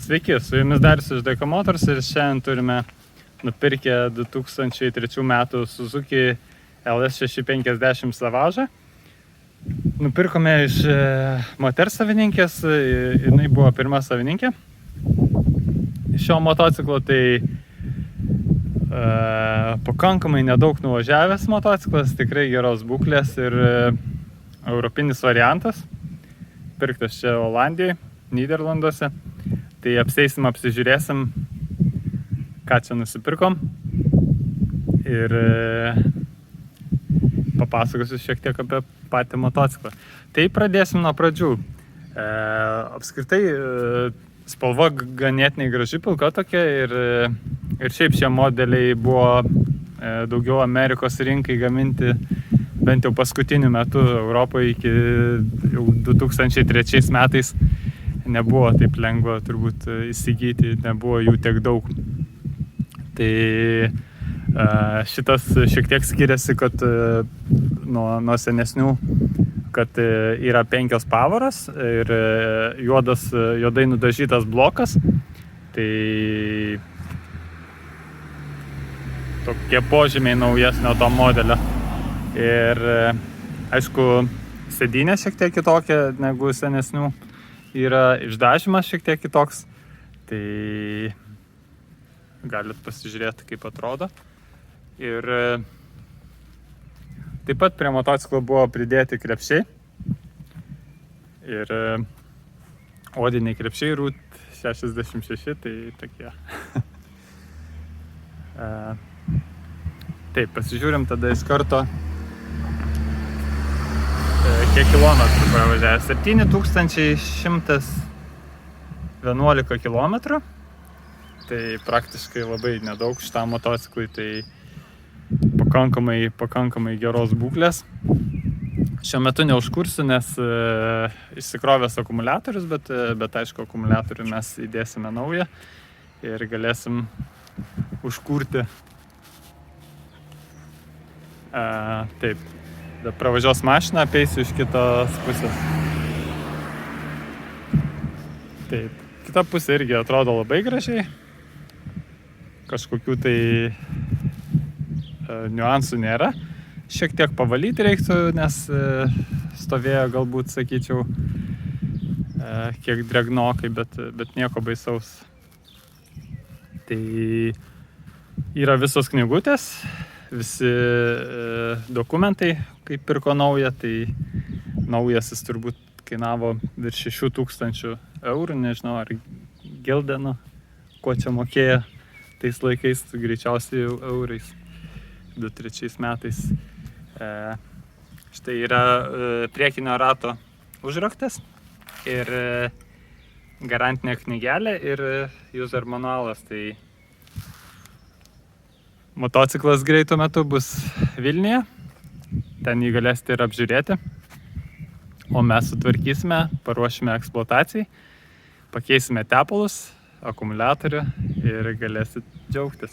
Sveiki, su jumis Darius iš DK Motors ir šiandien turime nupirkę 2003 metų Suzuki LS650 Savažą. Nupirkome iš moters savininkės, jinai buvo pirma savininkė šio motociklo, tai pakankamai nedaug nuvažiavęs motociklas, tikrai geros būklės ir europinis variantas, pirktas čia Olandijoje, Nyderlanduose. Tai apseisim, apsižiūrėsim, ką čia nusipirkom ir papasakosiu šiek tiek apie patį motociklą. Tai pradėsim nuo pradžių. Apskritai spalva ganėtinai graži, pilka tokia ir šiaip šie modeliai buvo daugiau Amerikos rinkai gaminti, bent jau paskutiniu metu Europoje iki 2003 metais. Nebuvo taip lengva turbūt įsigyti, nebuvo jų tiek daug. Tai šitas šiek tiek skiriasi, kad nuo senesnių, kad yra 5 pavaros ir juodai nudažytas blokas. Tai tokie požymiai naujesnio to modelio. Ir aišku, sėdynė šiek tiek kitokia negu senesnių. Yra išdažymas šiek tiek kitoks, tai galit pasižiūrėti, kaip atrodo. Ir taip pat prie motociklo buvo pridėti krepšiai. Ir odiniai krepšiai Route 66, tai tokie. Taip, pasižiūrim tada iš karto, kiek kilometrų pravažiavę. 7111 kilometrų. Tai praktiškai labai nedaug šitam motociklui, tai pakankamai geros būklės. Šiuo metu neužkursiu, nes išsikrovęs akumuliatorius, bet aišku, akumuliatorių mes įdėsime naują ir galėsim užkurti. Taip. Pravažiuos mašiną, apeisiu iš kitos pusės. Taip, kita pusė irgi atrodo labai gražiai. Kažkokių tai niuansų nėra. Šiek tiek pavalyti reiktų, nes stovėjo galbūt, sakyčiau, kiek drėgnokai, bet nieko baisaus. Tai yra visos knygutės. Visi dokumentai, kaip pirko naują, tai naujasis turbūt kainavo virš 6000 eurų, nežinau, ar Gildeno, ko čia mokėjo tais laikais, greičiausiai eurais, 2003 metais. Štai yra priekinio rato užraktas ir garantinė knygelė ir user manualas. Tai motociklas greitu metu bus Vilniuje, ten jį galėsite ir apžiūrėti, o mes sutvarkysime, paruošime eksploatacijai, pakeisime tepalus, akumuliatorių ir galėsite džiaugtis.